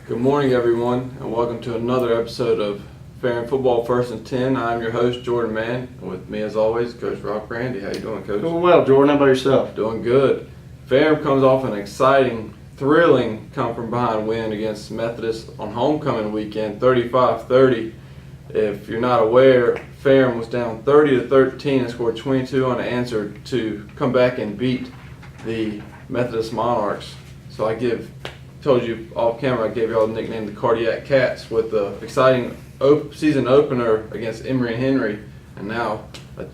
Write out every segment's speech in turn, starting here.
Good morning, everyone, and welcome to another episode of Ferrum Football First and 10. I'm your host, Jordan Mann, and with me, as always, Coach Grande. How you doing, Coach? Doing well, Jordan. How about yourself? Doing good. Ferrum comes off an exciting, thrilling come-from-behind win against Methodist on Homecoming Weekend, 35-30. If you're not aware, Ferrum was down 30-13 and scored 22 unanswered to come back and beat the Methodist Monarchs. So told you off camera, I gave y'all the nickname the Cardiac Cats with the exciting season opener against Emory and Henry, and now a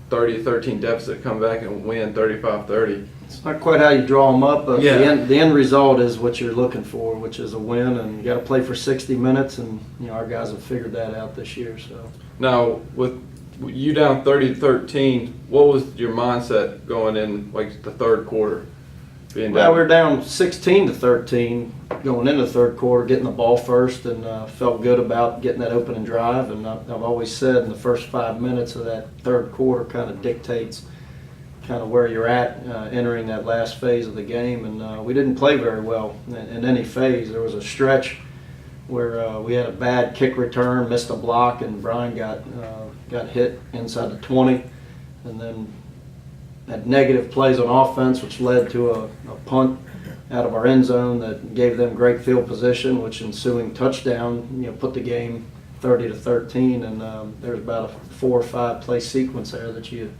30-13 deficit, come back and win 35-30. It's not quite how you draw them up, but Yeah. the end result is what you're looking for, which is a win, and you got to play for 60 minutes, and our guys have figured that out this year. So Now, with you down 30-13, what was your mindset going in like the third quarter? well, we were down 16-13 going into the third quarter, getting the ball first, and felt good about getting that opening drive. And I've always said in the first 5 minutes of that third quarter kind of dictates kind of where you're at entering that last phase of the game. And we didn't play very well in any phase. There was a stretch where we had a bad kick return, missed a block, and Brian got hit inside the 20, and then had negative plays on offense, which led to a punt out of our end zone that gave them great field position, which ensuing touchdown, put the game 30-13. And there's about a 4 or 5 play sequence there that you'd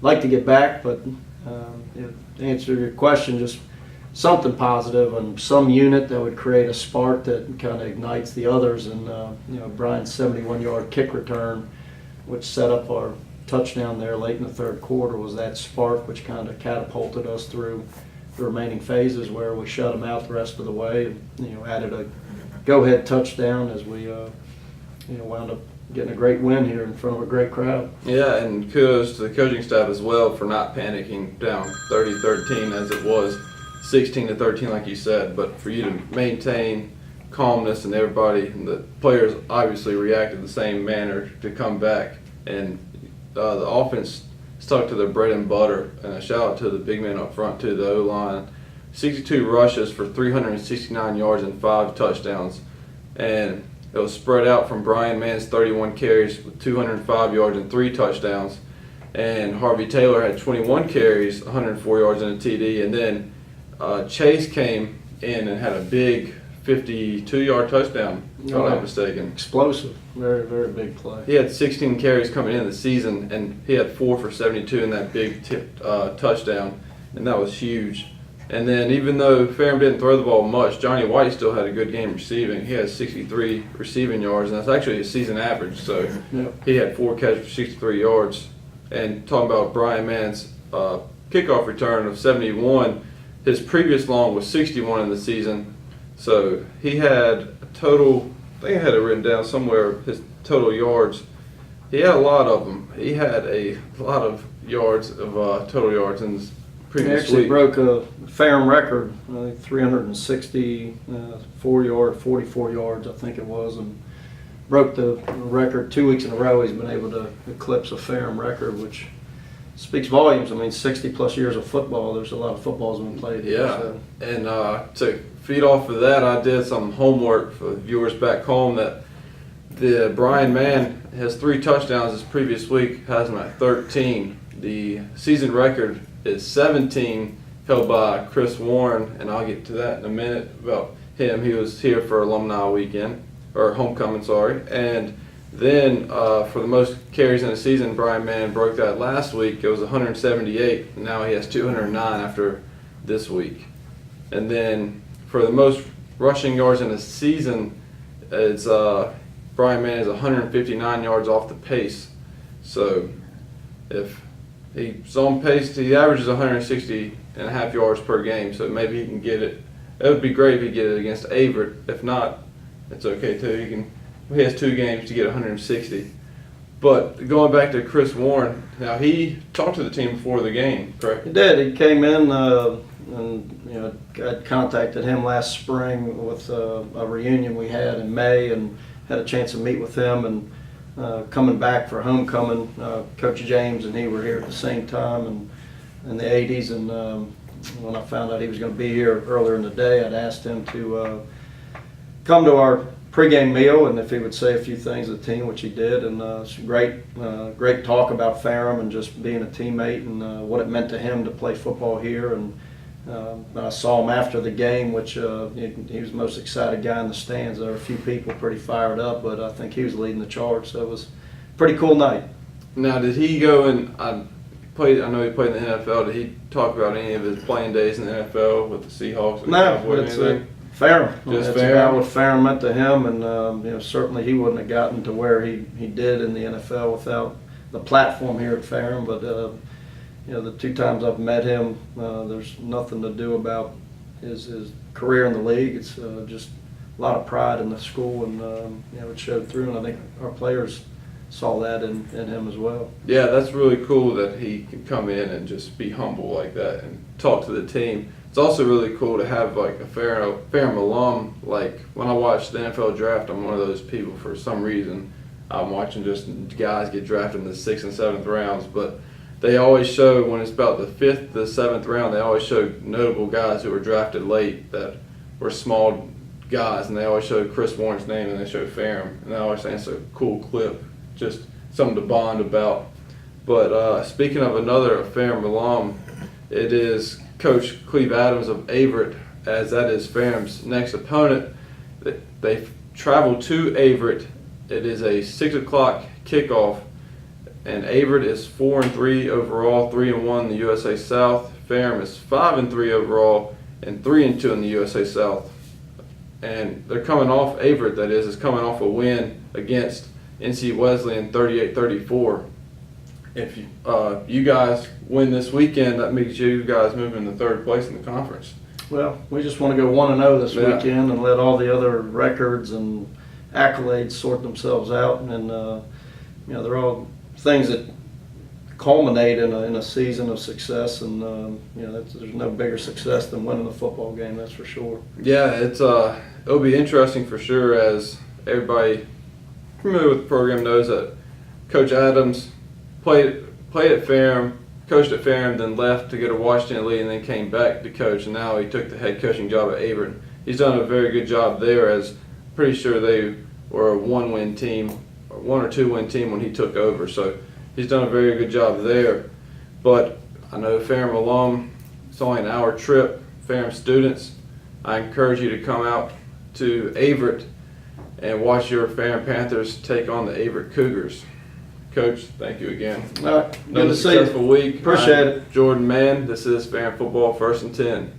like to get back. But to answer your question, just something positive and some unit that would create a spark that kind of ignites the others. And Brian's 71-yard kick return, which set up our touchdown there late in the third quarter, was that spark which kind of catapulted us through the remaining phases, where we shut them out the rest of the way, and added a go-ahead touchdown as we wound up getting a great win here in front of a great crowd. Yeah, and kudos to the coaching staff as well for not panicking down 30-13 as it was 16-13 like you said, but for you to maintain calmness, and everybody and the players obviously reacted the same manner to come back, and the offense stuck to their bread and butter. And a shout out to the big man up front too, the O-line. 62 rushes for 369 yards and 5 touchdowns, and it was spread out from Brian Mann's 31 carries with 205 yards and 3 touchdowns, and Harvey Taylor had 21 carries, 104 yards and a TD, and then Chase came in and had a big 52-yard touchdown, if I'm not mistaken. Explosive, very, very big play. He had 16 carries coming into the season, and he had 4 for 72 in that big touchdown, and that was huge. And then even though Ferrum didn't throw the ball much, Johnny White still had a good game receiving. He had 63 receiving yards, and that's actually his season average. So He had 4 catches for 63 yards. And talking about Brian Mann's kickoff return of 71, his previous long was 61 in the season. So he had a total, I think I had it written down somewhere, his total yards. He had a lot of them. He had a lot of yards of total yards in his previous He actually week. broke a Ferrum record, 364 yards, 44 yards, I think it was, and broke the record 2 weeks in a row. He's been able to eclipse a Ferrum record, which speaks volumes. I mean, 60-plus years of football. There's a lot of footballs been played here. Yeah, So. and to feed off of that, I did some homework for the viewers back home that the Brian Mann has 3 touchdowns this previous week, has him at 13. The season record is 17, held by Chris Warren, and I'll get to that in a minute about him. He was here for alumni weekend, or homecoming, sorry. And then for the most carries in a season, Brian Mann broke that last week. It was 178, and now he has 209 after this week. And then for the most rushing yards in a season, it's Brian Mann is 159 yards off the pace. So if he's on pace, he averages 160.5 yards per game. So maybe he can get it. It would be great if he get it against Averett. If not, it's okay too. He has 2 games to get 160. But going back to Chris Warren, now he talked to the team before the game, correct? He did. He came in and I contacted him last spring with a reunion we had in May, and had a chance to meet with him. And coming back for homecoming, Coach James and he were here at the same time, and the 80s. And when I found out he was going to be here earlier in the day, I'd asked him to come to our pregame meal, and if he would say a few things to the team, which he did, and it's great talk about Ferrum and just being a teammate and what it meant to him to play football here. And I saw him after the game, which he was the most excited guy in the stands. There were a few people pretty fired up, but I think he was leading the charge, so it was a pretty cool night. Now, did he go and I know he played in the NFL. Did he talk about any of his playing days in the NFL with the Seahawks? And No, Cowboys, it's Ferrum. Just That's Ferrum. about what Ferrum meant to him, and certainly he wouldn't have gotten to where he did in the NFL without the platform here at Ferrum. But the 2 times I've met him, there's nothing to do about his career in the league. It's just a lot of pride in the school, and it showed through. And I think our players saw that in him as well. Yeah, that's really cool that he can come in and just be humble like that and talk to the team. It's also really cool to have like a Ferrum alum. Like when I watch the NFL draft, I'm one of those people for some reason. I'm watching just guys get drafted in the 6th and 7th rounds, but they always show when it's about the 5th to 7th round, they always show notable guys who were drafted late that were small guys, and they always show Chris Warren's name and they show Ferrum, and I always think it's a cool clip, just something to bond about. But speaking of another Ferrum alum, it is Coach Cleve Adams of Averett, as that is Ferrum's next opponent. They travel to Averett. It is a 6 o'clock kickoff, and Averett is 4-3 overall, 3-1 in the USA South. Ferrum is 5-3 overall and 3-2 in the USA South. And they're coming off, Averett that is coming off a win against NC Wesleyan 38-34. If you guys win this weekend, that means you guys move into 3rd place in the conference. Well, we just want to go 1-0 this Yeah. weekend and let all the other records and accolades sort themselves out. And they're all things that culminate in a season of success. And there's no bigger success than winning a football game. That's for sure. Yeah, it'll be interesting for sure, as everybody familiar with the program knows that Coach Adams played at Ferrum, coached at Ferrum, then left to go to Washington Lee, and then came back to coach. And now he took the head coaching job at Averett. He's done a very good job there, as pretty sure they were a 1-win team, or 1 or 2-win team when he took over. So he's done a very good job there. But I know Ferrum alum, it's only an hour trip. Ferrum students, I encourage you to come out to Averett and watch your Ferrum Panthers take on the Averett Cougars. Coach, thank you again. All right, good Another to see you. successful week. Appreciate I'm it. Jordan Mann. This is Ferrum Football 1st and 10.